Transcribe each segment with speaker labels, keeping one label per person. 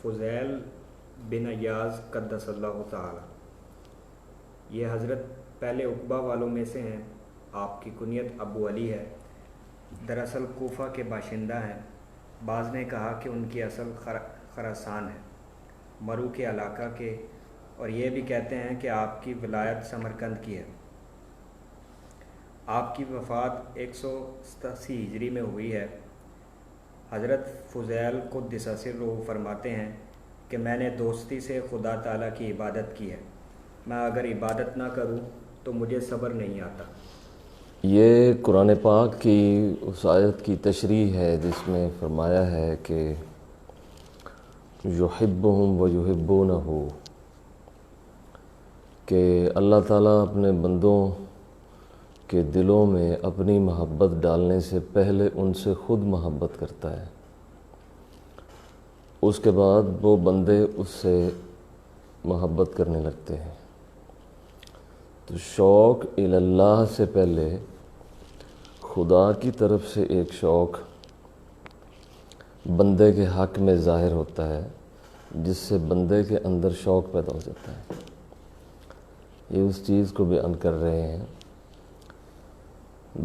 Speaker 1: فضیل بن ایاز قدس اللہ تعالی، یہ حضرت پہلے عقبہ والوں میں سے ہیں۔ آپ کی کنیت ابو علی ہے، دراصل کوفہ کے باشندہ ہیں۔ بعض نے کہا کہ ان کی اصل خراسان ہے، مرو کے علاقہ کے، اور یہ بھی کہتے ہیں کہ آپ کی ولایت سمرقند کی ہے۔ آپ کی وفات 187 ہجری میں ہوئی ہے۔ حضرت فضیل قدس سرہ فرماتے ہیں کہ میں نے دوستی سے خدا تعالیٰ کی عبادت کی ہے، میں اگر عبادت نہ کروں تو مجھے صبر نہیں آتا۔
Speaker 2: یہ قرآن پاک کی اس آیت کی تشریح ہے جس میں فرمایا ہے کہ یحبہم و یحبونہ، کہ اللہ تعالیٰ اپنے بندوں کے دلوں میں اپنی محبت ڈالنے سے پہلے ان سے خود محبت کرتا ہے، اس کے بعد وہ بندے اس سے محبت کرنے لگتے ہیں۔ تو شوق اللہ سے پہلے خدا کی طرف سے ایک شوق بندے کے حق میں ظاہر ہوتا ہے، جس سے بندے کے اندر شوق پیدا ہو جاتا ہے۔ یہ اس چیز کو بیان کر رہے ہیں۔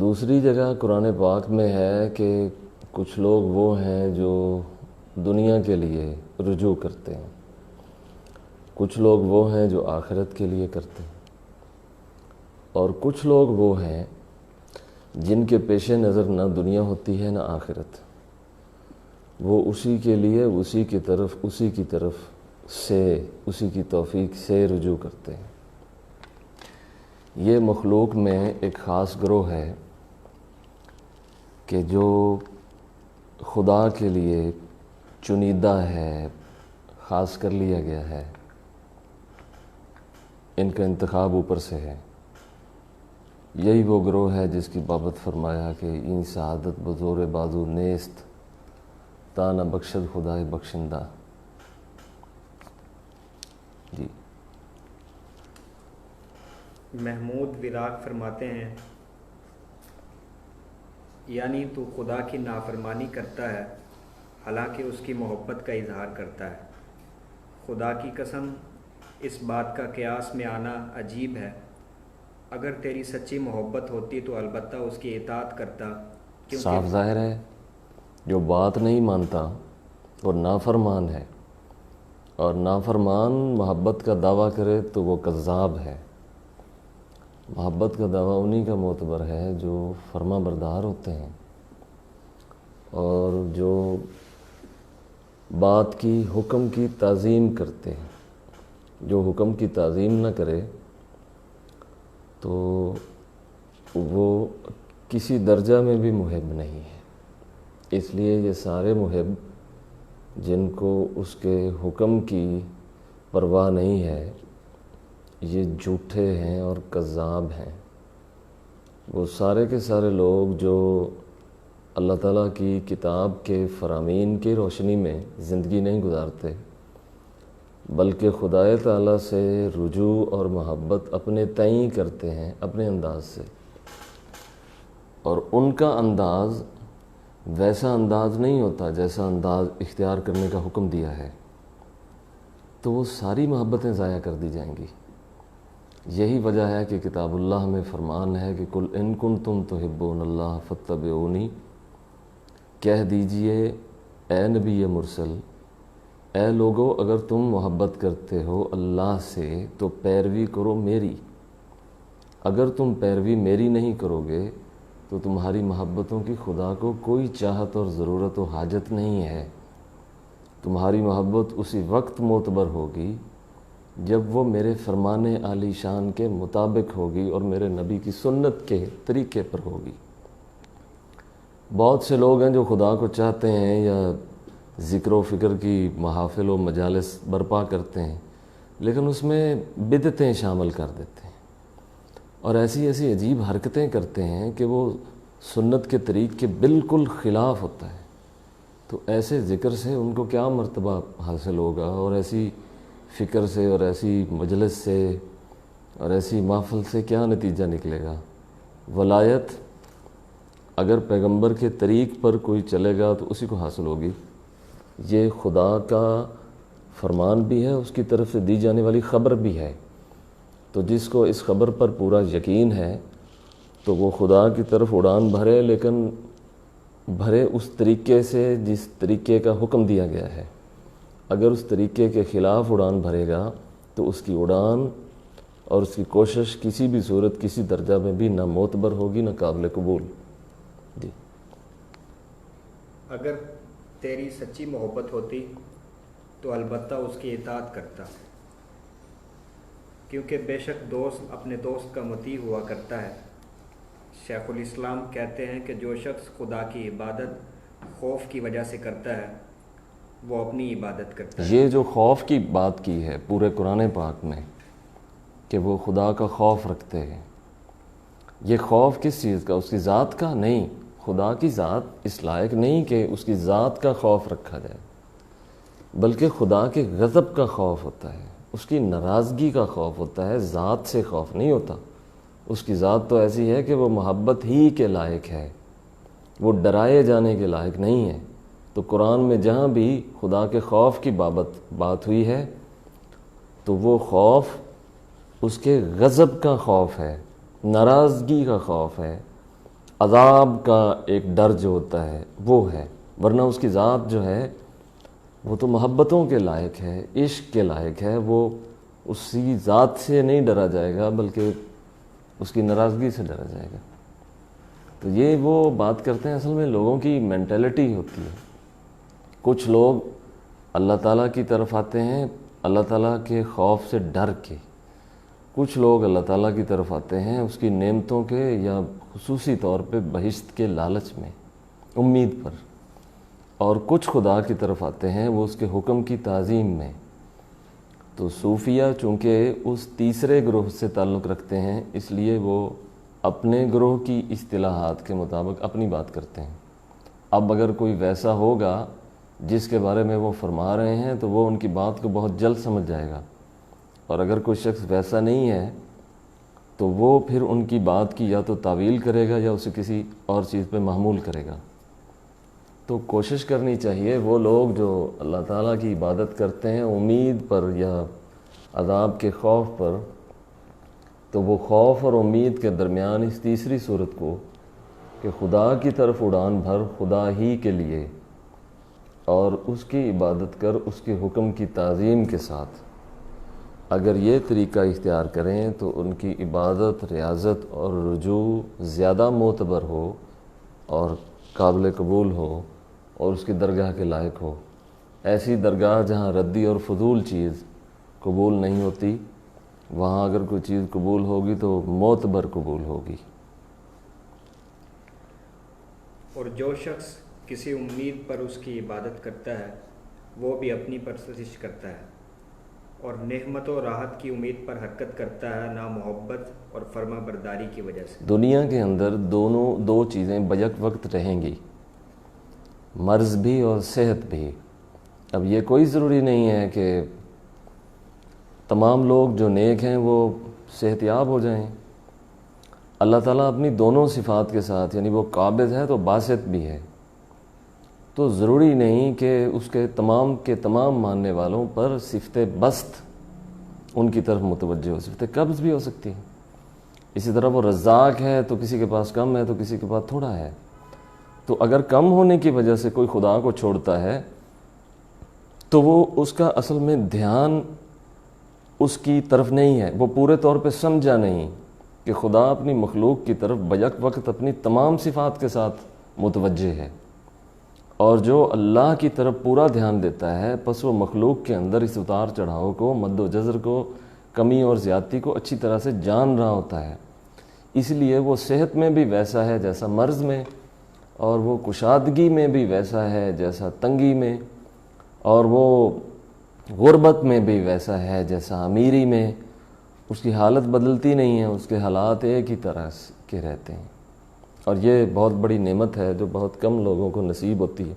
Speaker 2: دوسری جگہ قرآن پاک میں ہے کہ کچھ لوگ وہ ہیں جو دنیا کے لیے رجوع کرتے ہیں، کچھ لوگ وہ ہیں جو آخرت کے لیے کرتے ہیں، اور کچھ لوگ وہ ہیں جن کے پیش نظر نہ دنیا ہوتی ہے نہ آخرت، وہ اسی کے لیے اسی کی طرف سے اسی کی توفیق سے رجوع کرتے ہیں۔ یہ مخلوق میں ایک خاص گروہ ہے کہ جو خدا کے لیے چنیدہ ہے، خاص کر لیا گیا ہے، ان کا انتخاب اوپر سے ہے۔ یہی وہ گروہ ہے جس کی بابت فرمایا کہ این سعادت بزور بازو نیست، تا نہ بخشد خدائے بخشندہ۔ جی
Speaker 1: محمود وراق فرماتے ہیں، یعنی تو خدا کی نافرمانی کرتا ہے حالانکہ اس کی محبت کا اظہار کرتا ہے۔ خدا کی قسم، اس بات کا قیاس میں آنا عجیب ہے۔ اگر تیری سچی محبت ہوتی تو البتہ اس کی اطاعت کرتا،
Speaker 2: صاف ظاہر ہے جو بات نہیں مانتا وہ نافرمان ہے، اور نافرمان محبت کا دعویٰ کرے تو وہ کذاب ہے۔ محبت کا دعویٰ انہی کا معتبر ہے جو فرما بردار ہوتے ہیں، اور جو بات کی حکم کی تعظیم کرتے ہیں۔ جو حکم کی تعظیم نہ کرے تو وہ کسی درجہ میں بھی محب نہیں ہے۔ اس لیے یہ سارے محب جن کو اس کے حکم کی پرواہ نہیں ہے، یہ جھوٹے ہیں اور کذاب ہیں۔ وہ سارے کے سارے لوگ جو اللہ تعالیٰ کی کتاب کے فرامین کی روشنی میں زندگی نہیں گزارتے، بلکہ خدا تعالیٰ سے رجوع اور محبت اپنے تئیں کرتے ہیں اپنے انداز سے، اور ان کا انداز ویسا انداز نہیں ہوتا جیسا انداز اختیار کرنے کا حکم دیا ہے، تو وہ ساری محبتیں ضائع کر دی جائیں گی۔ یہی وجہ ہے کہ کتاب اللہ میں فرمان ہے کہ قل ان کنتم تحبون اللہ فاتبعونی، کہہ دیجئے اے نبی مرسل، اے لوگو اگر تم محبت کرتے ہو اللہ سے تو پیروی کرو میری۔ اگر تم پیروی میری نہیں کرو گے تو تمہاری محبتوں کی خدا کو کوئی چاہت اور ضرورت و حاجت نہیں ہے۔ تمہاری محبت اسی وقت معتبر ہوگی جب وہ میرے فرمان عالی شان کے مطابق ہوگی اور میرے نبی کی سنت کے طریقے پر ہوگی۔ بہت سے لوگ ہیں جو خدا کو چاہتے ہیں یا ذکر و فکر کی محافل و مجالس برپا کرتے ہیں، لیکن اس میں بدعتیں شامل کر دیتے ہیں اور ایسی عجیب حرکتیں کرتے ہیں کہ وہ سنت کے طریق کے بالکل خلاف ہوتا ہے۔ تو ایسے ذکر سے ان کو کیا مرتبہ حاصل ہوگا، اور ایسی فکر سے اور ایسی مجلس سے اور ایسی محفل سے کیا نتیجہ نکلے گا؟ ولایت اگر پیغمبر کے طریق پر کوئی چلے گا تو اسی کو حاصل ہوگی۔ یہ خدا کا فرمان بھی ہے، اس کی طرف سے دی جانے والی خبر بھی ہے۔ تو جس کو اس خبر پر پورا یقین ہے تو وہ خدا کی طرف اڑان بھرے، لیکن بھرے اس طریقے سے جس طریقے کا حکم دیا گیا ہے۔ اگر اس طریقے کے خلاف اڑان بھرے گا تو اس کی اڑان اور اس کی کوشش کسی بھی صورت کسی درجہ میں بھی نہ معتبر ہوگی نہ قابل قبول۔ جی،
Speaker 1: اگر تیری سچی محبت ہوتی تو البتہ اس کی اطاعت کرتا، کیونکہ بے شک دوست اپنے دوست کا مطیع ہوا کرتا ہے۔ شیخ الاسلام کہتے ہیں کہ جو شخص خدا کی عبادت خوف کی وجہ سے کرتا ہے وہ اپنی عبادت کرتا ہے۔
Speaker 2: یہ جو خوف کی بات کی ہے پورے قرآن پاک میں کہ وہ خدا کا خوف رکھتے ہیں، یہ خوف کس چیز کا؟ اس کی ذات کا نہیں۔ خدا کی ذات اس لائق نہیں کہ اس کی ذات کا خوف رکھا جائے، بلکہ خدا کے غضب کا خوف ہوتا ہے، اس کی ناراضگی کا خوف ہوتا ہے، ذات سے خوف نہیں ہوتا۔ اس کی ذات تو ایسی ہے کہ وہ محبت ہی کے لائق ہے، وہ ڈرائے جانے کے لائق نہیں ہے۔ تو قرآن میں جہاں بھی خدا کے خوف کی بات ہوئی ہے تو وہ خوف اس کے غضب کا خوف ہے، ناراضگی کا خوف ہے، عذاب کا ایک ڈر جو ہوتا ہے وہ ہے، ورنہ اس کی ذات جو ہے وہ تو محبتوں کے لائق ہے، عشق کے لائق ہے، وہ اسی ذات سے نہیں ڈرا جائے گا بلکہ اس کی ناراضگی سے ڈرا جائے گا۔ تو یہ وہ بات کرتے ہیں، اصل میں لوگوں کی مینٹلٹی ہوتی ہے۔ کچھ لوگ اللہ تعالیٰ کی طرف آتے ہیں اللہ تعالیٰ کے خوف سے ڈر کے، کچھ لوگ اللہ تعالیٰ کی طرف آتے ہیں اس کی نعمتوں کے یا خصوصی طور پہ بہشت کے لالچ میں، امید پر، اور کچھ خدا کی طرف آتے ہیں وہ اس کے حکم کی تعظیم میں۔ تو صوفیہ چونکہ اس تیسرے گروہ سے تعلق رکھتے ہیں اس لیے وہ اپنے گروہ کی اصطلاحات کے مطابق اپنی بات کرتے ہیں۔ اب اگر کوئی ویسا ہوگا جس کے بارے میں وہ فرما رہے ہیں تو وہ ان کی بات کو بہت جلد سمجھ جائے گا، اور اگر کوئی شخص ویسا نہیں ہے تو وہ پھر ان کی بات کی یا تو تعویل کرے گا یا اسے کسی اور چیز پہ محمول کرے گا۔ تو کوشش کرنی چاہیے وہ لوگ جو اللہ تعالیٰ کی عبادت کرتے ہیں امید پر یا عذاب کے خوف پر، تو وہ خوف اور امید کے درمیان اس تیسری صورت کو کہ خدا کی طرف اڑان بھر خدا ہی کے لیے اور اس کی عبادت کر اس کے حکم کی تعظیم کے ساتھ، اگر یہ طریقہ اختیار کریں تو ان کی عبادت، ریاضت اور رجوع زیادہ معتبر ہو اور قابل قبول ہو اور اس کی درگاہ کے لائق ہو۔ ایسی درگاہ جہاں ردی اور فضول چیز قبول نہیں ہوتی، وہاں اگر کوئی چیز قبول ہوگی تو معتبر قبول ہوگی۔
Speaker 1: اور جو شخص کسی امید پر اس کی عبادت کرتا ہے وہ بھی اپنی پرستش کرتا ہے، اور نعمت و راحت کی امید پر حرکت کرتا ہے نا محبت اور فرما برداری کی وجہ سے۔
Speaker 2: دنیا کے اندر دو چیزیں بیک وقت رہیں گی، مرض بھی اور صحت بھی۔ اب یہ کوئی ضروری نہیں ہے کہ تمام لوگ جو نیک ہیں وہ صحت یاب ہو جائیں۔ اللہ تعالیٰ اپنی دونوں صفات کے ساتھ، یعنی وہ قابض ہے تو باسط بھی ہے، تو ضروری نہیں کہ اس کے تمام ماننے والوں پر صفت بسط ان کی طرف متوجہ ہو، صفت قبض بھی ہو سکتی ہے۔ اسی طرح وہ رزاق ہے تو کسی کے پاس کم ہے تو کسی کے پاس تھوڑا ہے۔ تو اگر کم ہونے کی وجہ سے کوئی خدا کو چھوڑتا ہے تو وہ اس کا اصل میں دھیان اس کی طرف نہیں ہے، وہ پورے طور پہ سمجھا نہیں کہ خدا اپنی مخلوق کی طرف بیک وقت اپنی تمام صفات کے ساتھ متوجہ ہے، اور جو اللہ کی طرف پورا دھیان دیتا ہے پس وہ مخلوق کے اندر اس اتار چڑھاؤ کو، مد و جزر کو، کمی اور زیادتی کو اچھی طرح سے جان رہا ہوتا ہے۔ اس لیے وہ صحت میں بھی ویسا ہے جیسا مرض میں، اور وہ کشادگی میں بھی ویسا ہے جیسا تنگی میں، اور وہ غربت میں بھی ویسا ہے جیسا امیری میں۔ اس کی حالت بدلتی نہیں ہے، اس کے حالات ایک ہی طرح کے رہتے ہیں، اور یہ بہت بڑی نعمت ہے جو بہت کم لوگوں کو نصیب ہوتی ہے۔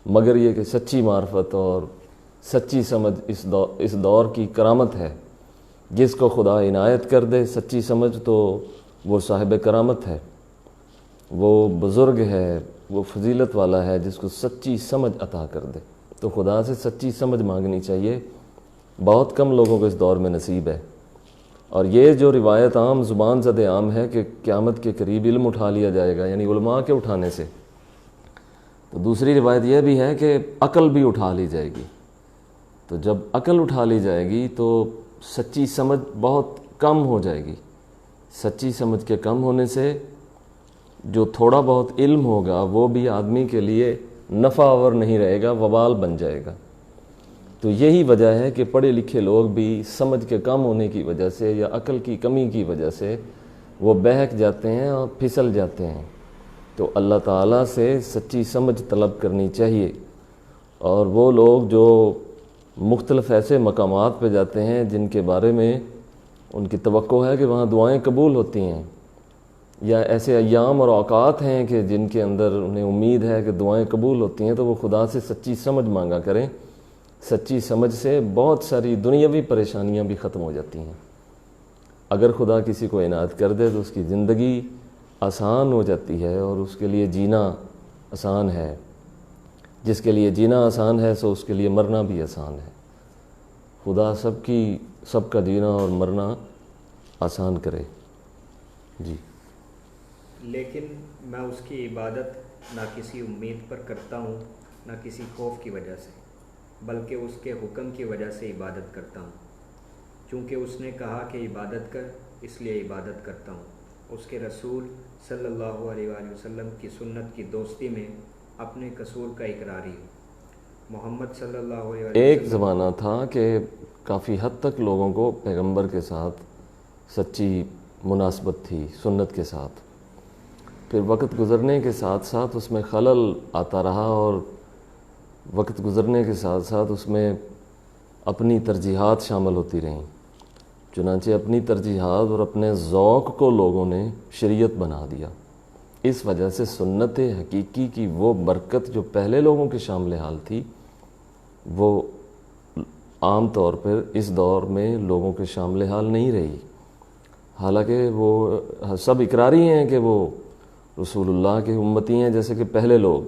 Speaker 2: مگر یہ کہ سچی معرفت اور سچی سمجھ اس دور کی کرامت ہے۔ جس کو خدا عنایت کر دے سچی سمجھ تو وہ صاحب کرامت ہے، وہ بزرگ ہے، وہ فضیلت والا ہے جس کو سچی سمجھ عطا کر دے۔ تو خدا سے سچی سمجھ مانگنی چاہیے. بہت کم لوگوں کو اس دور میں نصیب ہے. اور یہ جو روایت عام زبان زد عام ہے کہ قیامت کے قریب علم اٹھا لیا جائے گا، یعنی علماء کے اٹھانے سے، تو دوسری روایت یہ بھی ہے کہ عقل بھی اٹھا لی جائے گی. تو جب عقل اٹھا لی جائے گی تو سچی سمجھ بہت کم ہو جائے گی. سچی سمجھ کے کم ہونے سے جو تھوڑا بہت علم ہوگا وہ بھی آدمی کے لیے نفع آور نہیں رہے گا، وبال بن جائے گا. تو یہی وجہ ہے کہ پڑھے لکھے لوگ بھی سمجھ کے کم ہونے کی وجہ سے یا عقل کی کمی کی وجہ سے وہ بہک جاتے ہیں اور پھسل جاتے ہیں. تو اللہ تعالیٰ سے سچی سمجھ طلب کرنی چاہیے. اور وہ لوگ جو مختلف ایسے مقامات پہ جاتے ہیں جن کے بارے میں ان کی توقع ہے کہ وہاں دعائیں قبول ہوتی ہیں، یا ایسے ایام اور اوقات ہیں کہ جن کے اندر انہیں امید ہے کہ دعائیں قبول ہوتی ہیں، تو وہ خدا سے سچی سمجھ مانگا کریں. سچی سمجھ سے بہت ساری دنیاوی پریشانیاں بھی ختم ہو جاتی ہیں. اگر خدا کسی کو عنایت کر دے تو اس کی زندگی آسان ہو جاتی ہے اور اس کے لیے جینا آسان ہے. جس کے لیے جینا آسان ہے سو اس کے لیے مرنا بھی آسان ہے. خدا سب کا جینا اور مرنا آسان کرے. جی.
Speaker 1: لیکن میں اس کی عبادت نہ کسی امید پر کرتا ہوں نہ کسی خوف کی وجہ سے، بلکہ اس کے حکم کی وجہ سے عبادت کرتا ہوں. چونکہ اس نے کہا کہ عبادت کر، اس لیے عبادت کرتا ہوں. اس کے رسول صلی اللہ علیہ وآلہ وسلم کی سنت کی دوستی میں اپنے قصور کا اقراری ہوں. محمد صلی اللہ علیہ وسلم
Speaker 2: ایک زمانہ تھا کہ کافی حد تک لوگوں کو پیغمبر کے ساتھ سچی مناسبت تھی، سنت کے ساتھ. پھر وقت گزرنے کے ساتھ ساتھ اس میں خلل آتا رہا، اور وقت گزرنے کے ساتھ ساتھ اس میں اپنی ترجیحات شامل ہوتی رہیں. چنانچہ اپنی ترجیحات اور اپنے ذوق کو لوگوں نے شریعت بنا دیا. اس وجہ سے سنت حقیقی کی وہ برکت جو پہلے لوگوں کے شامل حال تھی وہ عام طور پر اس دور میں لوگوں کے شامل حال نہیں رہی. حالانکہ وہ سب اقراری ہیں کہ وہ رسول اللہ کے امتی ہیں، جیسے کہ پہلے لوگ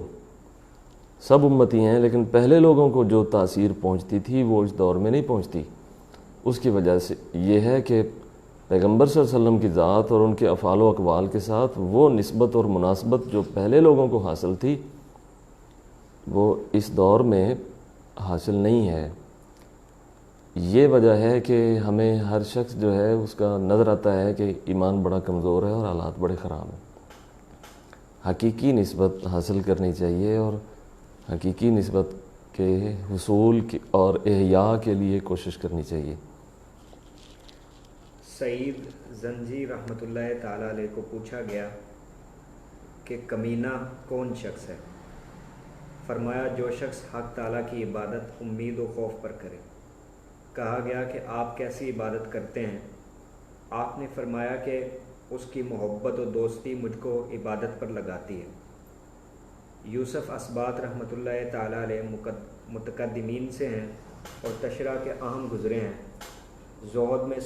Speaker 2: سب امتی ہیں، لیکن پہلے لوگوں کو جو تاثیر پہنچتی تھی وہ اس دور میں نہیں پہنچتی. اس کی وجہ سے یہ ہے کہ پیغمبر صلی اللہ علیہ وسلم کی ذات اور ان کے افعال و اقوال کے ساتھ وہ نسبت اور مناسبت جو پہلے لوگوں کو حاصل تھی وہ اس دور میں حاصل نہیں ہے. یہ وجہ ہے کہ ہمیں ہر شخص جو ہے اس کا نظر آتا ہے کہ ایمان بڑا کمزور ہے اور حالات بڑے خراب ہیں. حقیقی نسبت حاصل کرنی چاہیے اور حقیقی نسبت کے حصول اور احیاء کے لیے کوشش کرنی چاہیے.
Speaker 1: سعید زنجی رحمۃ اللہ تعالیٰ علیہ کو پوچھا گیا کہ کمینہ کون شخص ہے؟ فرمایا جو شخص حق تعالیٰ کی عبادت امید و خوف پر کرے. کہا گیا کہ آپ کیسی عبادت کرتے ہیں؟ آپ نے فرمایا کہ اس کی محبت و دوستی مجھ کو عبادت پر لگاتی ہے. یوسف اسبات رحمۃ اللہ تعالیٰ علیہ متقدمین سے ہیں اور تشریح کے اہم گزرے ہیں. زہد میں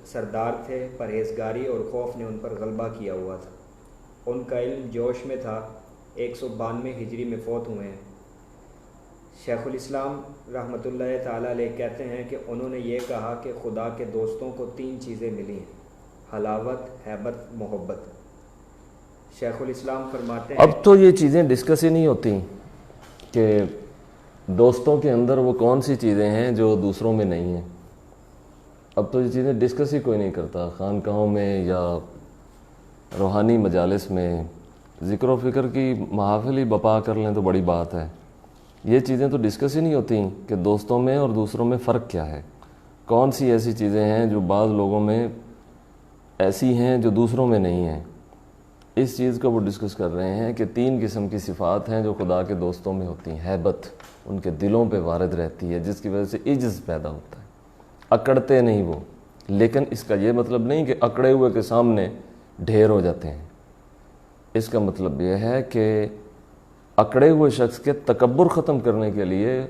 Speaker 1: سردار تھے، پرہیزگاری اور خوف نے ان پر غلبہ کیا ہوا تھا. ان کا علم جوش میں تھا. 192 ہجری میں فوت ہوئے ہیں. شیخ الاسلام رحمۃ اللہ تعالیٰ علیہ کہتے ہیں کہ انہوں نے یہ کہا کہ خدا کے دوستوں کو 3 چیزیں ملی ہیں: حلاوت، ہیبت، محبت. شیخ الاسلام فرماتے ہیں
Speaker 2: اب تو یہ چیزیں ڈسکس ہی نہیں ہوتی کہ دوستوں کے اندر وہ کون سی چیزیں ہیں جو دوسروں میں نہیں ہیں. اب تو یہ چیزیں ڈسکس ہی کوئی نہیں کرتا. خانقاہوں میں یا روحانی مجالس میں ذکر و فکر کی محافل ہی بپا کر لیں تو بڑی بات ہے. یہ چیزیں تو ڈسکس ہی نہیں ہوتی کہ دوستوں میں اور دوسروں میں فرق کیا ہے. کون سی ایسی چیزیں ہیں جو بعض لوگوں میں ایسی ہیں جو دوسروں میں نہیں ہیں. اس چیز کو وہ ڈسکس کر رہے ہیں کہ 3 قسم کی صفات ہیں جو خدا کے دوستوں میں ہوتی ہیں. ہیبت ان کے دلوں پہ وارد رہتی ہے جس کی وجہ سے عجز پیدا ہوتا ہے. اکڑتے نہیں وہ، لیکن اس کا یہ مطلب نہیں کہ اکڑے ہوئے کے سامنے ڈھیر ہو جاتے ہیں. اس کا مطلب یہ ہے کہ اکڑے ہوئے شخص کے تکبر ختم کرنے کے لیے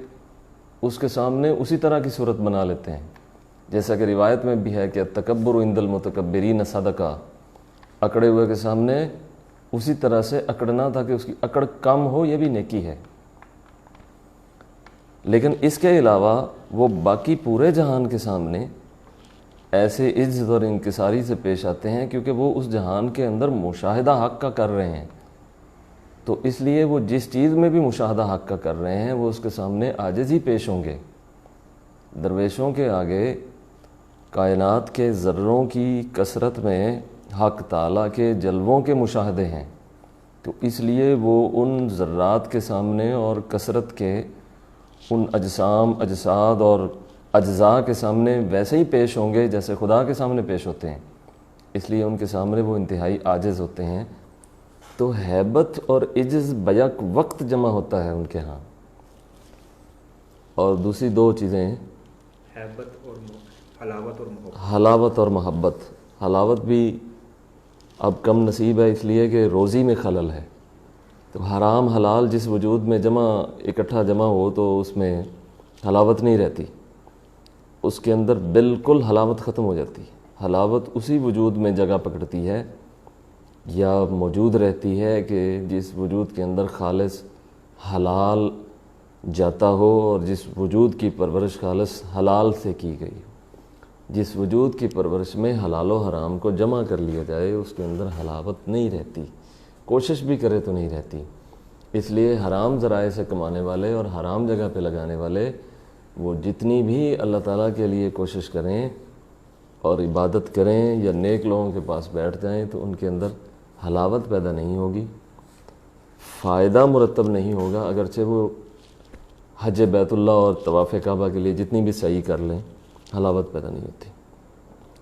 Speaker 2: اس کے سامنے اسی طرح کی صورت بنا لیتے ہیں. جیسا کہ روایت میں بھی ہے کہ تکبر عند المتکبرین صدقہ. اکڑے ہوئے کے سامنے اسی طرح سے اکڑنا تاکہ اس کی اکڑ کم ہو، یہ بھی نیکی ہے. لیکن اس کے علاوہ وہ باقی پورے جہان کے سامنے ایسے عجز اور انکساری سے پیش آتے ہیں کیونکہ وہ اس جہان کے اندر مشاہدہ حق کا کر رہے ہیں، تو اس لیے وہ جس چیز میں بھی مشاہدہ حق کا کر رہے ہیں وہ اس کے سامنے عاجز ہی پیش ہوں گے۔ درویشوں کے آگے کائنات کے ذروں کی کثرت میں حق تعالیٰ کے جلووں کے مشاہدے ہیں، تو اس لیے وہ ان ذرات کے سامنے اور کثرت کے ان اجسام، اجساد اور اجزاء کے سامنے ویسے ہی پیش ہوں گے جیسے خدا کے سامنے پیش ہوتے ہیں، اس لیے ان کے سامنے وہ انتہائی عاجز ہوتے ہیں۔ تو ہیبت اور عجز بیک وقت جمع ہوتا ہے ان کے ہاں۔ اور دوسری دو چیزیں،
Speaker 1: ہیبت اور حلاوت اور محبت۔
Speaker 2: حلاوت اور محبت۔ حلاوت بھی اب کم نصیب ہے اس لیے کہ روزی میں خلل ہے، تو حرام حلال جس وجود میں اکٹھا جمع ہو تو اس میں حلاوت نہیں رہتی، اس کے اندر بالکل حلاوت ختم ہو جاتی ہے۔ حلاوت اسی وجود میں جگہ پکڑتی ہے یا موجود رہتی ہے کہ جس وجود کے اندر خالص حلال جاتا ہو اور جس وجود کی پرورش خالص حلال سے کی گئی ہو۔ جس وجود کی پرورش میں حلال و حرام کو جمع کر لیا جائے اس کے اندر حلاوت نہیں رہتی، کوشش بھی کرے تو نہیں رہتی۔ اس لیے حرام ذرائع سے کمانے والے اور حرام جگہ پہ لگانے والے وہ جتنی بھی اللہ تعالیٰ کے لیے کوشش کریں اور عبادت کریں یا نیک لوگوں کے پاس بیٹھ جائیں تو ان کے اندر حلاوت پیدا نہیں ہوگی، فائدہ مرتب نہیں ہوگا، اگرچہ وہ حج بیت اللہ اور طواف کعبہ کے لیے جتنی بھی سعی کر لیں حلاوت پیدا نہیں ہوتی۔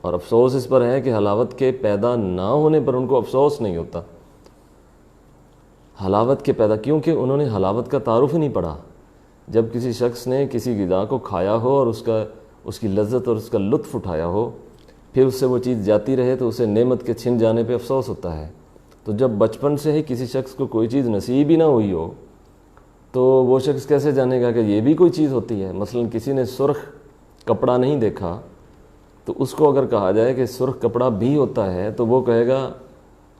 Speaker 2: اور افسوس اس پر ہے کہ حلاوت کے پیدا نہ ہونے پر ان کو افسوس نہیں ہوتا، حلاوت کے پیدا، کیونکہ انہوں نے حلاوت کا تعارف ہی نہیں پڑھا۔ جب کسی شخص نے کسی غذا کو کھایا ہو اور اس کی لذت اور اس کا لطف اٹھایا ہو، پھر اس سے وہ چیز جاتی رہے تو اسے نعمت کے چھن جانے پہ افسوس ہوتا ہے۔ تو جب بچپن سے ہی کسی شخص کو کوئی چیز نصیب ہی نہ ہوئی ہو تو وہ شخص کیسے جانے گا کہ یہ بھی کوئی چیز ہوتی ہے؟ مثلا کسی نے سرخ کپڑا نہیں دیکھا تو اس کو اگر کہا جائے کہ سرخ کپڑا بھی ہوتا ہے تو وہ کہے گا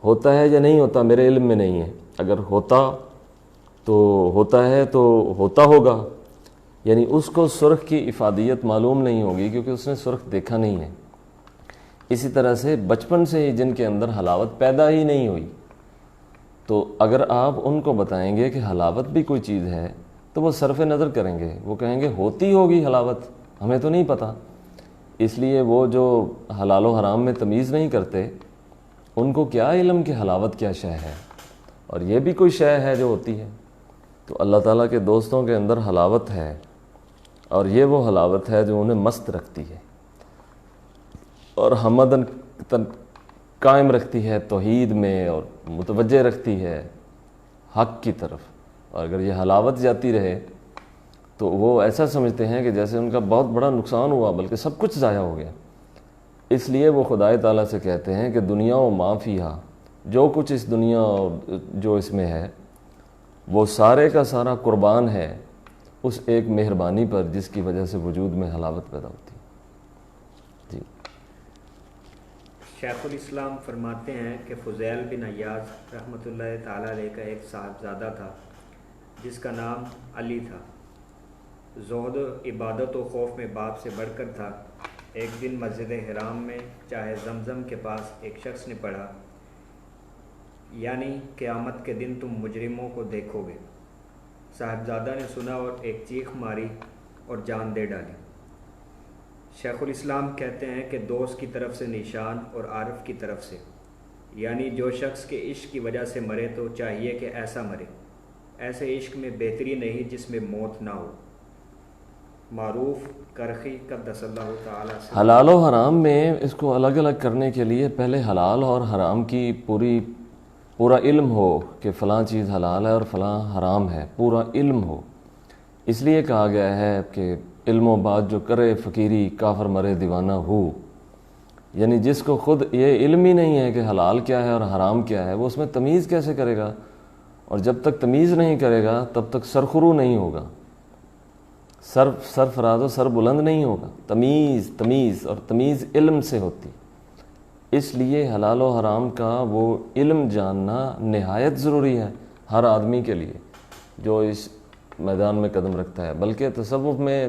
Speaker 2: ہوتا ہے یا نہیں ہوتا، میرے علم میں نہیں ہے، اگر ہوتا تو ہوتا ہے تو ہوتا ہوگا، یعنی اس کو سرخ کی افادیت معلوم نہیں ہوگی کیونکہ اس نے سرخ دیکھا نہیں ہے۔ اسی طرح سے بچپن سے ہی جن کے اندر حلاوت پیدا ہی نہیں ہوئی تو اگر آپ ان کو بتائیں گے کہ حلاوت بھی کوئی چیز ہے تو وہ صرف نظر کریں گے، وہ کہیں گے ہوتی ہوگی حلاوت، ہمیں تو نہیں پتہ۔ اس لیے وہ جو حلال و حرام میں تمیز نہیں کرتے ان کو کیا علم کہ حلاوت کیا شے ہے، اور یہ بھی کوئی شے ہے جو ہوتی ہے۔ تو اللہ تعالیٰ کے دوستوں کے اندر حلاوت ہے، اور یہ وہ حلاوت ہے جو انہیں مست رکھتی ہے اور حمدن قائم رکھتی ہے توحید میں اور متوجہ رکھتی ہے حق کی طرف۔ اور اگر یہ حلاوت جاتی رہے تو وہ ایسا سمجھتے ہیں کہ جیسے ان کا بہت بڑا نقصان ہوا، بلکہ سب کچھ ضائع ہو گیا۔ اس لیے وہ خدائے تعالیٰ سے کہتے ہیں کہ دنیا و ما فیہا، جو کچھ اس دنیا اور جو اس میں ہے وہ سارے کا سارا قربان ہے اس ایک مہربانی پر جس کی وجہ سے وجود میں حلاوت پیدا ہوتی ہے۔ جی
Speaker 1: شیخ الاسلام فرماتے ہیں کہ فضیل بن عیاض رحمۃ اللہ تعالیٰ علیہ کا ایک صاحبزادہ تھا جس کا نام علی تھا۔ زہد و عبادت و خوف میں باپ سے بڑھ کر تھا۔ ایک دن مسجد حرام میں چاہے زمزم کے پاس ایک شخص نے پڑھا، یعنی قیامت کے دن تم مجرموں کو دیکھو گے۔ صاحبزادہ نے سنا اور ایک چیخ ماری اور جان دے ڈالی۔ شیخ الاسلام کہتے ہیں کہ دوست کی طرف سے نشان اور عارف کی طرف سے، یعنی جو شخص کے عشق کی وجہ سے مرے تو چاہیے کہ ایسا مرے، ایسے عشق میں بہتری نہیں جس میں موت نہ ہو۔ معروف کرخی قدس اللہ تعالیٰ سے
Speaker 2: حلال و حرام میں اس کو الگ الگ کرنے کے لیے پہلے حلال اور حرام کی پورا علم ہو کہ فلاں چیز حلال ہے اور فلاں حرام ہے، پورا علم ہو۔ اس لیے کہا گیا ہے کہ علم و بات جو کرے فقیری کافر مرے دیوانہ ہو، یعنی جس کو خود یہ علم ہی نہیں ہے کہ حلال کیا ہے اور حرام کیا ہے وہ اس میں تمیز کیسے کرے گا؟ اور جب تک تمیز نہیں کرے گا تب تک سرخرو نہیں ہوگا، سر فراز و سر بلند نہیں ہوگا۔ تمیز اور تمیز علم سے ہوتی، اس لیے حلال و حرام کا وہ علم جاننا نہایت ضروری ہے ہر آدمی کے لیے جو اس میدان میں قدم رکھتا ہے، بلکہ تصوف میں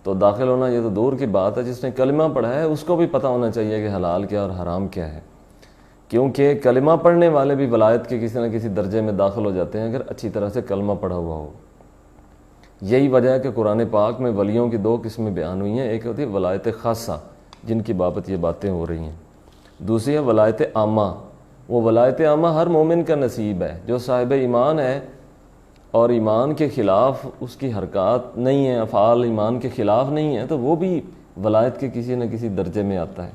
Speaker 2: تو داخل ہونا یہ تو دور کی بات ہے، جس نے کلمہ پڑھا ہے اس کو بھی پتہ ہونا چاہیے کہ حلال کیا اور حرام کیا ہے، کیونکہ کلمہ پڑھنے والے بھی ولایت کے کسی نہ کسی درجے میں داخل ہو جاتے ہیں اگر اچھی طرح سے کلمہ پڑھا ہوا ہو۔ یہی وجہ ہے کہ قرآن پاک میں ولیوں کی دو قسمیں بیان ہوئی ہیں، ایک ہوتی ہے ولایت خاصہ جن کی بابت یہ باتیں ہو رہی ہیں، دوسری ہے ولایت عامہ۔ وہ ولایت عامہ ہر مومن کا نصیب ہے، جو صاحب ایمان ہے اور ایمان کے خلاف اس کی حرکات نہیں ہیں، افعال ایمان کے خلاف نہیں ہیں، تو وہ بھی ولایت کے کسی نہ کسی درجے میں آتا ہے۔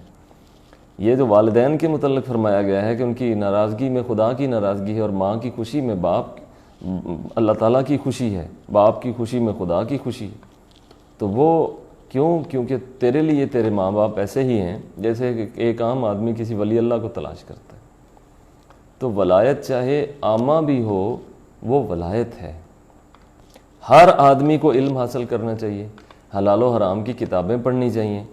Speaker 2: یہ جو والدین کے متعلق فرمایا گیا ہے کہ ان کی ناراضگی میں خدا کی ناراضگی ہے اور ماں کی خوشی میں باپ اللہ تعالیٰ کی خوشی ہے، باپ کی خوشی میں خدا کی خوشی ہے، تو وہ کیونکہ تیرے لیے تیرے ماں باپ ایسے ہی ہیں جیسے کہ ایک عام آدمی کسی ولی اللہ کو تلاش کرتا ہے۔ تو ولایت چاہے عامہ بھی ہو وہ ولایت ہے۔ ہر آدمی کو علم حاصل کرنا چاہیے، حلال و حرام کی کتابیں پڑھنی چاہیے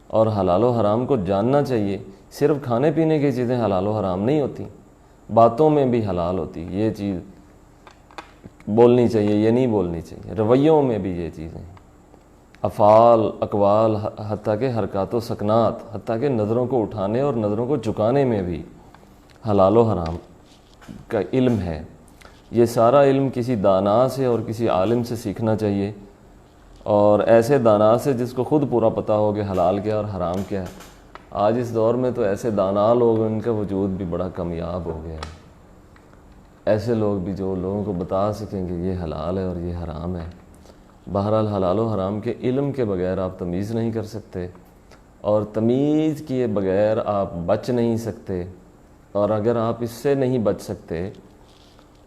Speaker 2: اور حلال و حرام کو جاننا چاہیے۔ صرف کھانے پینے کی چیزیں حلال و حرام نہیں ہوتی، باتوں میں بھی حلال ہوتی، یہ چیز بولنی چاہیے، یہ نہیں بولنی چاہیے، رویوں میں بھی یہ چیزیں، افعال، اقوال، حتیٰ کہ حرکات و سکنات، حتیٰ کہ نظروں کو اٹھانے اور نظروں کو جھکانے میں بھی حلال و حرام کا علم ہے۔ یہ سارا علم کسی دانا سے اور کسی عالم سے سیکھنا چاہیے، اور ایسے دانا سے جس کو خود پورا پتہ ہو کہ حلال کیا اور حرام کیا ہے۔ آج اس دور میں تو ایسے دانا لوگ، ان کا وجود بھی بڑا کمیاب ہو گیا ہے، ایسے لوگ بھی جو لوگوں کو بتا سکیں کہ یہ حلال ہے اور یہ حرام ہے۔ بہرحال حلال و حرام کے علم کے بغیر آپ تمیز نہیں کر سکتے، اور تمیز کیے بغیر آپ بچ نہیں سکتے، اور اگر آپ اس سے نہیں بچ سکتے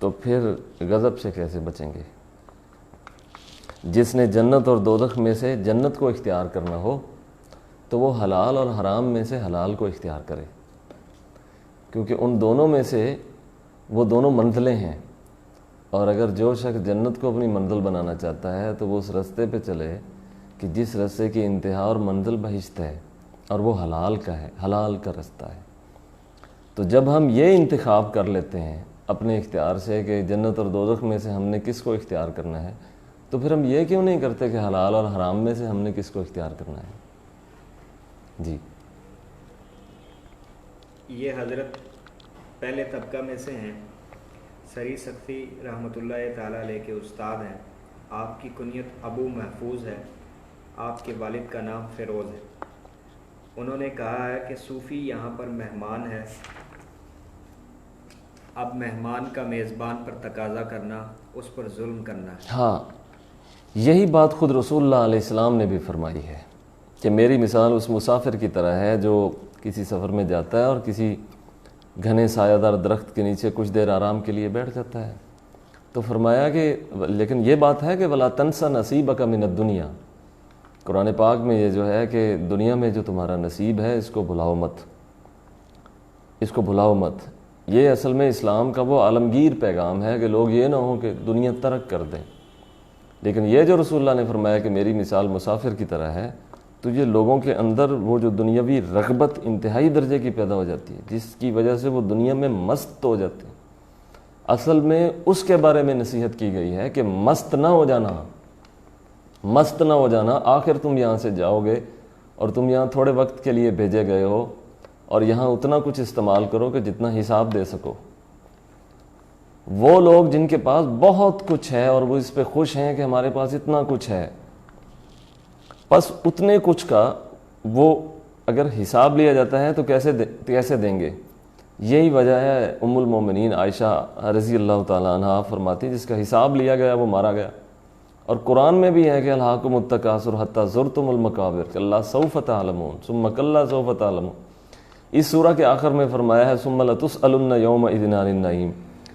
Speaker 2: تو پھر غضب سے کیسے بچیں گے؟ جس نے جنت اور دوزخ میں سے جنت کو اختیار کرنا ہو تو وہ حلال اور حرام میں سے حلال کو اختیار کرے، کیونکہ ان دونوں میں سے وہ دونوں منزلیں ہیں، اور اگر جو شخص جنت کو اپنی منزل بنانا چاہتا ہے تو وہ اس رستے پہ چلے کہ جس رستے کی انتہا اور منزل بہشت ہے، اور وہ حلال کا ہے، حلال کا رستہ ہے۔ تو جب ہم یہ انتخاب کر لیتے ہیں اپنے اختیار سے کہ جنت اور دوزخ میں سے ہم نے کس کو اختیار کرنا ہے، تو پھر ہم یہ کیوں نہیں کرتے کہ حلال اور حرام میں سے ہم نے کس کو اختیار کرنا ہے؟ جی،
Speaker 1: یہ حضرت پہلے طبقہ میں سے ہیں، سری سختی رحمۃ اللہ تعالیٰ علیہ کے استاد ہیں۔ آپ کی کنیت ابو محفوظ ہے، آپ کے والد کا نام فیروز ہے۔ انہوں نے کہا ہے کہ صوفی یہاں پر مہمان ہے، اب مہمان کا میزبان پر تقاضا کرنا اس پر ظلم کرنا ہے۔
Speaker 2: ہاں، یہی بات خود رسول اللہ علیہ السلام نے بھی فرمائی ہے کہ میری مثال اس مسافر کی طرح ہے جو کسی سفر میں جاتا ہے اور کسی گھنے سایہ دار درخت کے نیچے کچھ دیر آرام کے لیے بیٹھ جاتا ہے۔ تو فرمایا کہ لیکن یہ بات ہے کہ وَلَا تَنْسَ نَصِيبَكَ مِنَ الدُّنْيَا، قرآن پاک میں یہ جو ہے کہ دنیا میں جو تمہارا نصیب ہے اس کو بھلاؤ مت، اس کو بھلاؤ مت۔ یہ اصل میں اسلام کا وہ عالمگیر پیغام ہے کہ لوگ یہ نہ ہوں کہ دنیا ترک کر دیں، لیکن یہ جو رسول اللہ نے فرمایا کہ میری مثال مسافر کی طرح ہے، تو یہ لوگوں کے اندر وہ جو دنیاوی رغبت انتہائی درجے کی پیدا ہو جاتی ہے جس کی وجہ سے وہ دنیا میں مست ہو جاتے ہیں، اصل میں اس کے بارے میں نصیحت کی گئی ہے کہ مست نہ ہو جانا، مست نہ ہو جانا۔ آخر تم یہاں سے جاؤ گے اور تم یہاں تھوڑے وقت کے لیے بھیجے گئے ہو، اور یہاں اتنا کچھ استعمال کرو کہ جتنا حساب دے سکو۔ وہ لوگ جن کے پاس بہت کچھ ہے اور وہ اس پہ خوش ہیں کہ ہمارے پاس اتنا کچھ ہے، بس اتنے کچھ کا وہ اگر حساب لیا جاتا ہے تو کیسے دیں گے؟ یہی وجہ ہے ام المومنین عائشہ رضی اللہ تعالیٰ عنہا فرماتی جس کا حساب لیا گیا وہ مارا گیا۔ اور قرآن میں بھی ہے کہ الہاکم التکاثر حتی زرتم المقابر کلا سوف تعلمون ثم کلا سوف تعلمون۔ اس سورہ کے آخر میں فرمایا ہے ثم لتسألن یومئذ عن النعیم،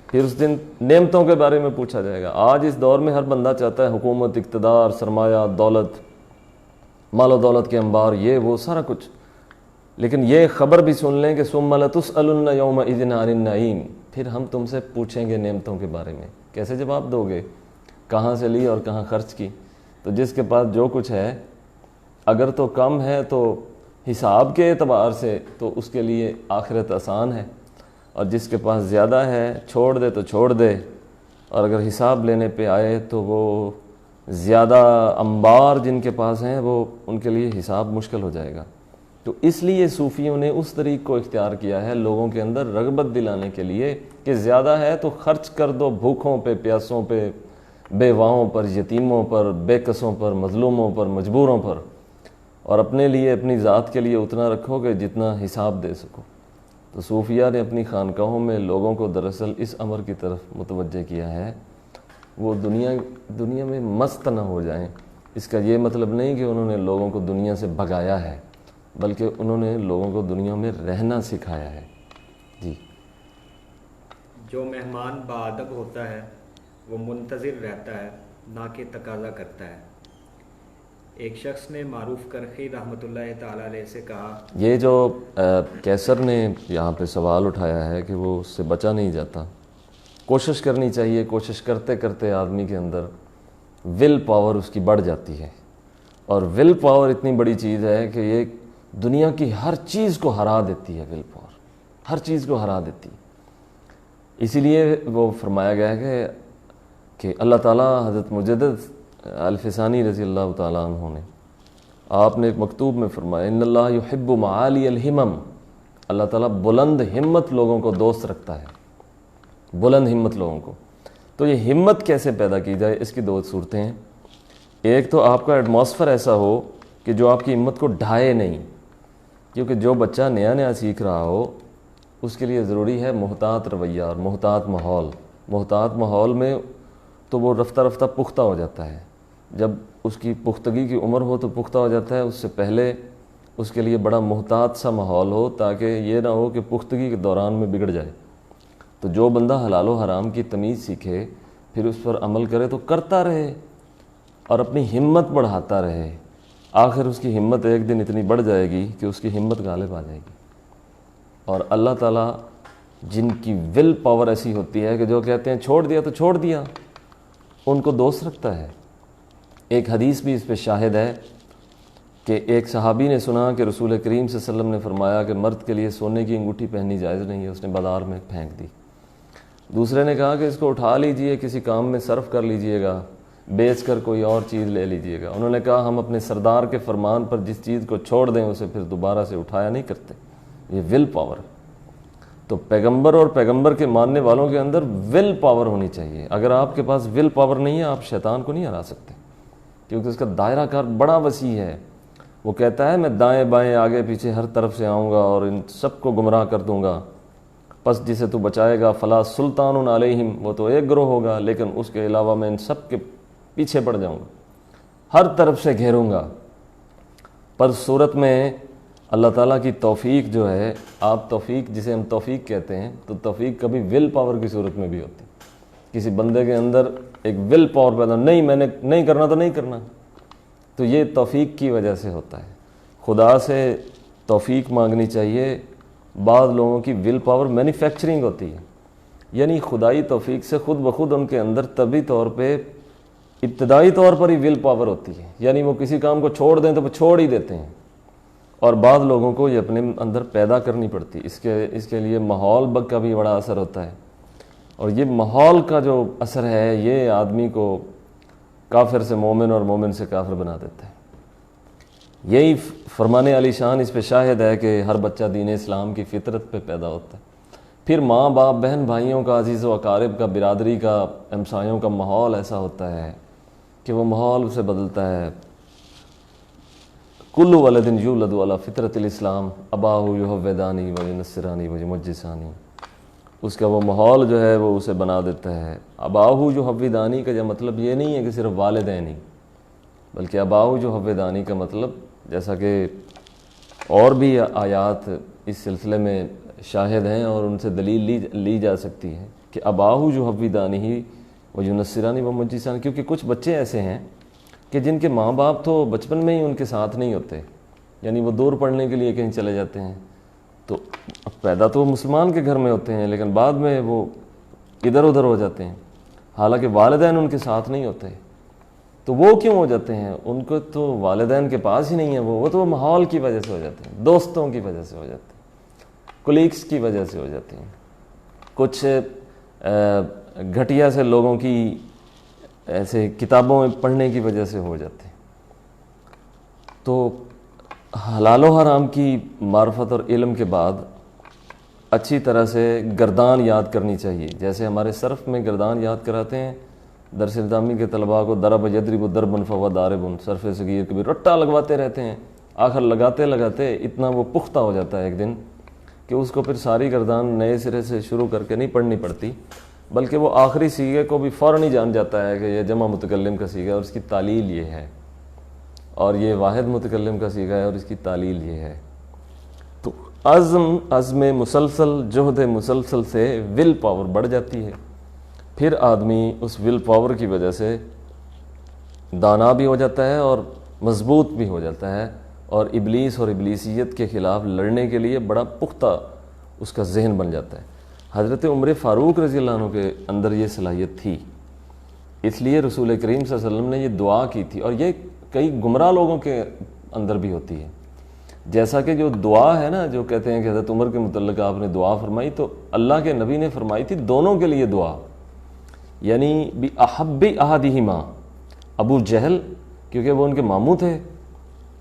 Speaker 2: پھر اس دن نعمتوں کے بارے میں پوچھا جائے گا۔ آج اس دور میں ہر بندہ چاہتا ہے حکومت، اقتدار، سرمایہ، دولت، مال و دولت کے انبار، یہ وہ سارا کچھ، لیکن یہ خبر بھی سن لیں کہ ثم لتسألن یومئذ عن النعیم، پھر ہم تم سے پوچھیں گے نعمتوں کے بارے میں، کیسے جواب دو گے، کہاں سے لی اور کہاں خرچ کی؟ تو جس کے پاس جو کچھ ہے اگر تو کم ہے تو حساب کے اعتبار سے تو اس کے لیے آخرت آسان ہے، اور جس کے پاس زیادہ ہے چھوڑ دے تو چھوڑ دے، اور اگر حساب لینے پہ آئے تو وہ زیادہ انبار جن کے پاس ہیں وہ ان کے لیے حساب مشکل ہو جائے گا. تو اس لیے صوفیوں نے اس طریق کو اختیار کیا ہے لوگوں کے اندر رغبت دلانے کے لیے کہ زیادہ ہے تو خرچ کر دو بھوکھوں پہ، پیاسوں پہ، بیواؤں پر، یتیموں پر، بے کسوں پر، مظلوموں پر، مجبوروں پر، اور اپنے لیے اپنی ذات کے لیے اتنا رکھو کہ جتنا حساب دے سکو. تو صوفیہ نے اپنی خانقاہوں میں لوگوں کو دراصل اس امر کی طرف متوجہ کیا ہے وہ دنیا میں مست نہ ہو جائیں. اس کا یہ مطلب نہیں کہ انہوں نے لوگوں کو دنیا سے بھگایا ہے، بلکہ انہوں نے لوگوں کو دنیا میں رہنا سکھایا ہے. جی.
Speaker 1: جو مہمان باادب ہوتا ہے وہ منتظر رہتا ہے نہ کہ تقاضا کرتا ہے. ایک شخص نے معروف کرخی رحمۃ اللہ تعالیٰ علیہ سے کہا،
Speaker 2: یہ جو کیسر نے یہاں پہ سوال اٹھایا ہے کہ وہ اس سے بچا نہیں جاتا. کوشش کرنی چاہیے، کوشش کرتے کرتے آدمی کے اندر ول پاور اس کی بڑھ جاتی ہے، اور ول پاور اتنی بڑی چیز ہے کہ یہ دنیا کی ہر چیز کو ہرا دیتی ہے. ول پاور ہر چیز کو ہرا دیتی ہے. اسی لیے وہ فرمایا گیا ہے کہ اللہ تعالیٰ حضرت مجدد الفسانی رضی اللہ تعالیٰ عنہ نے آپ نے ایک مکتوب میں فرمایا ان اللہ یحب معالی الہمم، اللہ تعالیٰ بلند ہمت لوگوں کو دوست رکھتا ہے، بلند ہمت لوگوں کو. تو یہ ہمت کیسے پیدا کی جائے؟ اس کی دو صورتیں ہیں. ایک تو آپ کا ایٹماسفیئر ایسا ہو کہ جو آپ کی ہمت کو ڈھائے نہیں، کیونکہ جو بچہ نیا نیا سیکھ رہا ہو اس کے لیے ضروری ہے محتاط رویہ اور محتاط ماحول. محتاط ماحول میں تو وہ رفتہ رفتہ پختہ ہو جاتا ہے. جب اس کی پختگی کی عمر ہو تو پختہ ہو جاتا ہے، اس سے پہلے اس کے لیے بڑا محتاط سا ماحول ہو تاکہ یہ نہ ہو کہ پختگی کے دوران میں بگڑ جائے. تو جو بندہ حلال و حرام کی تمیز سیکھے پھر اس پر عمل کرے تو کرتا رہے اور اپنی ہمت بڑھاتا رہے. آخر اس کی ہمت ایک دن اتنی بڑھ جائے گی کہ اس کی ہمت غالب آ جائے گی. اور اللہ تعالیٰ جن کی ول پاور ایسی ہوتی ہے کہ جو کہتے ہیں چھوڑ دیا تو چھوڑ دیا، ان کو دوست رکھتا ہے. ایک حدیث بھی اس پہ شاہد ہے کہ ایک صحابی نے سنا کہ رسول کریم صلی اللہ علیہ وسلم نے فرمایا کہ مرد کے لیے سونے کی انگوٹھی پہننی جائز نہیں ہے، اس نے بازار میں پھینک دی. دوسرے نے کہا کہ اس کو اٹھا لیجئے، کسی کام میں صرف کر لیجئے گا، بیچ کر کوئی اور چیز لے لیجئے گا. انہوں نے کہا ہم اپنے سردار کے فرمان پر جس چیز کو چھوڑ دیں اسے پھر دوبارہ سے اٹھایا نہیں کرتے. یہ ول پاور. تو پیغمبر اور پیغمبر کے ماننے والوں کے اندر ول پاور ہونی چاہیے. اگر آپ کے پاس ول پاور نہیں ہے آپ شیطان کو نہیں ہرا سکتے، کیونکہ اس کا دائرہ کار بڑا وسیع ہے. وہ کہتا ہے میں دائیں بائیں آگے پیچھے ہر طرف سے آؤں گا اور ان سب کو گمراہ کر دوں گا. پس جسے تو بچائے گا فلا سلطان علیہم، وہ تو ایک گروہ ہوگا لیکن اس کے علاوہ میں ان سب کے پیچھے پڑ جاؤں گا، ہر طرف سے گھیروں گا. پر صورت میں اللہ تعالیٰ کی توفیق جو ہے، آپ توفیق جسے ہم توفیق کہتے ہیں، تو توفیق کبھی ول پاور کی صورت میں بھی ہوتی. کسی بندے کے اندر ایک ول پاور پیدا، نہیں میں نے نہیں کرنا تو نہیں کرنا، تو یہ توفیق کی وجہ سے ہوتا ہے. خدا سے توفیق مانگنی چاہیے. بعض لوگوں کی ول پاور مینوفیکچرنگ ہوتی ہے، یعنی خدائی توفیق سے خود بخود ان کے اندر طبی طور پہ ابتدائی طور پر ہی ول پاور ہوتی ہے، یعنی وہ کسی کام کو چھوڑ دیں تو وہ چھوڑ ہی دیتے ہیں. اور بعض لوگوں کو یہ اپنے اندر پیدا کرنی پڑتی. اس کے لیے ماحول کا بھی بڑا اثر ہوتا ہے، اور یہ ماحول کا جو اثر ہے یہ آدمی کو کافر سے مومن اور مومن سے کافر بنا دیتا ہے. یہی فرمان علی شان اس پہ شاہد ہے کہ ہر بچہ دین اسلام کی فطرت پہ پیدا ہوتا ہے. پھر ماں باپ بہن بھائیوں کا، عزیز و اقارب کا، برادری کا، ہمسایوں کا ماحول ایسا ہوتا ہے کہ وہ ماحول اسے بدلتا ہے. کل ولد یولد علی فطرت الاسلام اباہ یحودانی و ینصرانی و یمجسانی. اس کا وہ ماحول جو ہے وہ اسے بنا دیتا ہے. اباہ یحودانی کا جو مطلب یہ نہیں ہے کہ صرف والدین ہی، بلکہ اباہ یحودانی کا مطلب جیسا کہ اور بھی آیات اس سلسلے میں شاہد ہیں اور ان سے دلیل لی جا سکتی ہے کہ اباہ یحودانی ہی و ینصرانی و یمجسانی. کیونکہ کچھ بچے ایسے ہیں کہ جن کے ماں باپ تو بچپن میں ہی ان کے ساتھ نہیں ہوتے، یعنی وہ دور پڑھنے کے لیے کہیں چلے جاتے ہیں. تو پیدا تو وہ مسلمان کے گھر میں ہوتے ہیں لیکن بعد میں وہ ادھر ادھر ہو جاتے ہیں، حالانکہ والدین ان کے ساتھ نہیں ہوتے. تو وہ کیوں ہو جاتے ہیں؟ ان کو تو والدین کے پاس ہی نہیں ہے، وہ تو ماحول کی وجہ سے ہو جاتے ہیں، دوستوں کی وجہ سے ہو جاتے ہیں، کولیگس کی وجہ سے ہو جاتے ہیں. کچھ گھٹیا سے لوگوں کی ایسے کتابوں میں پڑھنے کی وجہ سے ہو جاتے ہیں۔ تو حلال و حرام کی معرفت اور علم کے بعد اچھی طرح سے گردان یاد کرنی چاہیے۔ جیسے ہمارے صرف میں گردان یاد کراتے ہیں درس الزامی کے طلباء کو، ضرب یضرب ضربا فہو ضارب، صرف صغیر کبھی رٹا لگواتے رہتے ہیں، آخر لگاتے لگاتے اتنا وہ پختہ ہو جاتا ہے ایک دن کہ اس کو پھر ساری گردان نئے سرے سے شروع کر کے نہیں پڑھنی پڑتی، بلکہ وہ آخری سیغے کو بھی فوراً ہی جان جاتا ہے کہ یہ جمع متکلم کا سیغہ ہے اور اس کی تعلیل یہ ہے، اور یہ واحد متکلم کا سیغہ ہے اور اس کی تعلیل یہ ہے۔ تو عزم مسلسل، جہد مسلسل سے ول پاور بڑھ جاتی ہے، پھر آدمی اس ول پاور کی وجہ سے دانا بھی ہو جاتا ہے اور مضبوط بھی ہو جاتا ہے، اور ابلیس اور ابلیسیت کے خلاف لڑنے کے لیے بڑا پختہ اس کا ذہن بن جاتا ہے۔ حضرت عمر فاروق رضی اللہ عنہ کے اندر یہ صلاحیت تھی، اس لیے رسول کریم صلی اللہ علیہ وسلم نے یہ دعا کی تھی، اور یہ کئی گمراہ لوگوں کے اندر بھی ہوتی ہے۔ جیسا کہ جو دعا ہے نا، جو کہتے ہیں کہ حضرت عمر کے متعلق آپ نے دعا فرمائی، تو اللہ کے نبی نے فرمائی تھی دونوں کے لیے دعا، یعنی بِأَحَبِّ أَحَدِهِمَا، ابو جہل کیونکہ وہ ان کے ماموں تھے،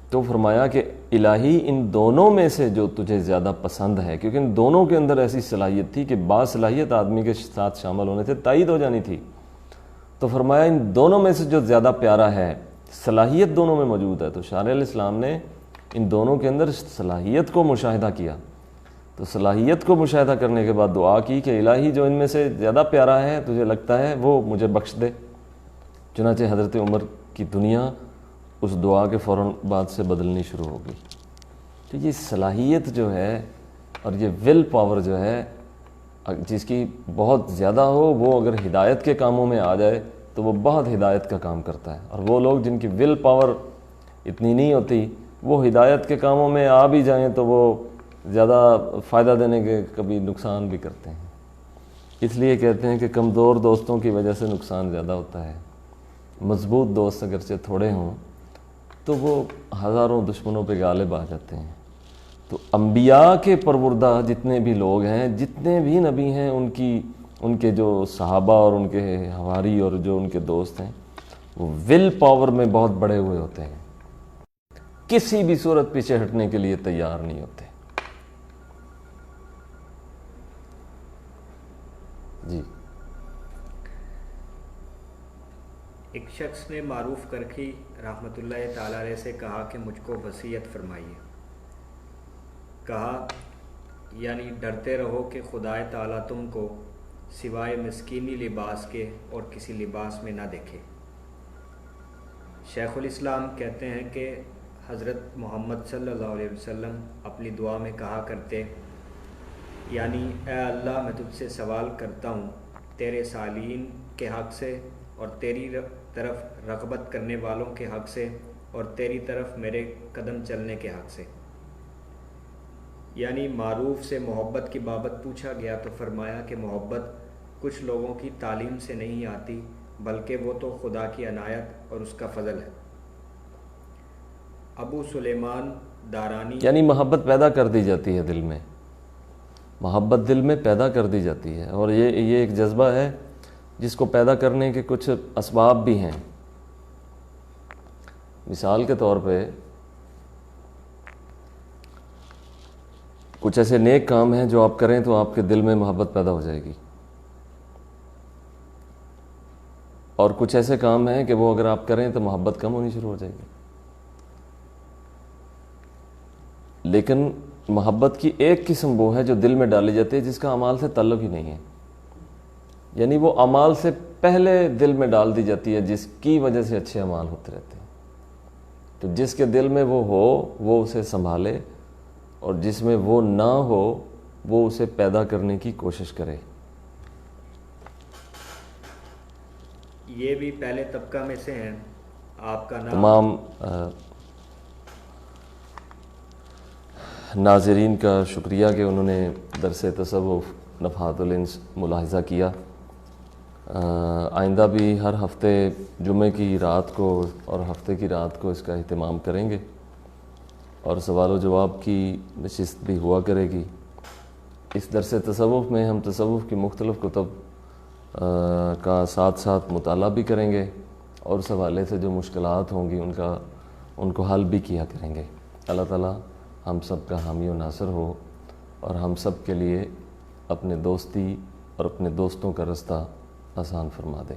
Speaker 2: تو فرمایا کہ الہی ان دونوں میں سے جو تجھے زیادہ پسند ہے، کیونکہ ان دونوں کے اندر ایسی صلاحیت تھی کہ باصلاحیت آدمی کے ساتھ شامل ہونے سے تائید ہو جانی تھی، تو فرمایا ان دونوں میں سے جو زیادہ پیارا ہے، صلاحیت دونوں میں موجود ہے، تو شارع الاسلام نے ان دونوں کے اندر صلاحیت کو مشاہدہ کیا، تو صلاحیت کو مشاہدہ کرنے کے بعد دعا کی کہ الہی جو ان میں سے زیادہ پیارا ہے تجھے لگتا ہے وہ مجھے بخش دے۔ چنانچہ حضرت عمر کی دنیا اس دعا کے فوراً بعد سے بدلنی شروع ہو گئی۔ تو یہ صلاحیت جو ہے اور یہ ول پاور جو ہے، جس کی بہت زیادہ ہو، وہ اگر ہدایت کے کاموں میں آ جائے تو وہ بہت ہدایت کا کام کرتا ہے، اور وہ لوگ جن کی ول پاور اتنی نہیں ہوتی، وہ ہدایت کے کاموں میں آ بھی جائیں تو وہ زیادہ فائدہ دینے کے کبھی نقصان بھی کرتے ہیں۔ اس لیے کہتے ہیں کہ کمزور دوستوں کی وجہ سے نقصان زیادہ ہوتا ہے، مضبوط دوست اگرچہ تھوڑے ہوں تو وہ ہزاروں دشمنوں پہ غالب آ جاتے ہیں۔ تو انبیاء کے پروردہ جتنے بھی لوگ ہیں، جتنے بھی نبی ہیں، ان کے جو صحابہ اور ان کے حواری اور جو ان کے دوست ہیں، وہ ول پاور میں بہت بڑے ہوئے ہوتے ہیں، کسی بھی صورت پیچھے ہٹنے کے لیے تیار نہیں ہوتے۔ جی،
Speaker 1: ایک شخص نے معروف کرکی رحمۃ اللہ تعالی علیہ سے کہا کہ مجھ کو وصیت فرمائیے۔ کہا یعنی ڈرتے رہو کہ خدا تعالیٰ تم کو سوائے مسکینی لباس کے اور کسی لباس میں نہ دیکھے۔ شیخ الاسلام کہتے ہیں کہ حضرت محمد صلی اللہ علیہ وسلم اپنی دعا میں کہا کرتے، یعنی اے اللہ میں تجھ سے سوال کرتا ہوں تیرے صالحین کے حق سے اور تیری طرف رغبت کرنے والوں کے حق سے اور تیری طرف میرے قدم چلنے کے حق سے۔ یعنی معروف سے محبت کی بابت پوچھا گیا تو فرمایا کہ محبت کچھ لوگوں کی تعلیم سے نہیں آتی، بلکہ وہ تو خدا کی عنایت اور اس کا فضل ہے۔ ابو سلیمان دارانی،
Speaker 2: یعنی محبت پیدا کر دی جاتی ہے دل میں، محبت دل میں پیدا کر دی جاتی ہے، اور یہ ایک جذبہ ہے جس کو پیدا کرنے کے کچھ اسباب بھی ہیں۔ مثال کے طور پہ کچھ ایسے نیک کام ہیں جو آپ کریں تو آپ کے دل میں محبت پیدا ہو جائے گی، اور کچھ ایسے کام ہیں کہ وہ اگر آپ کریں تو محبت کم ہونی شروع ہو جائے گی۔ لیکن محبت کی ایک قسم وہ ہے جو دل میں ڈالی جاتی ہے جس کا اعمال سے تعلق ہی نہیں ہے، یعنی وہ اعمال سے پہلے دل میں ڈال دی جاتی ہے، جس کی وجہ سے اچھے اعمال ہوتے رہتے ہیں۔ تو جس کے دل میں وہ ہو وہ اسے سنبھالے، اور جس میں وہ نہ ہو وہ اسے پیدا کرنے کی کوشش کرے۔
Speaker 1: یہ بھی پہلے طبقہ میں سے ہیں۔ آپ کا نام
Speaker 2: تمام ناظرین کا شکریہ کہ انہوں نے درس تصوف نفحات الانس ملاحظہ کیا۔ آئندہ بھی ہر ہفتے جمعے کی رات کو اور ہفتے کی رات کو اس کا اہتمام کریں گے، اور سوال و جواب کی نشست بھی ہوا کرے گی۔ اس درس تصوف میں ہم تصوف کی مختلف کتب کا ساتھ ساتھ مطالعہ بھی کریں گے اور اس حوالے سے جو مشکلات ہوں گی ان کو حل بھی کیا کریں گے۔ اللہ تعالیٰ ہم سب کا حامی و ناصر ہو اور ہم سب کے لیے اپنے دوستی اور اپنے دوستوں کا رستہ آسان فرما دے۔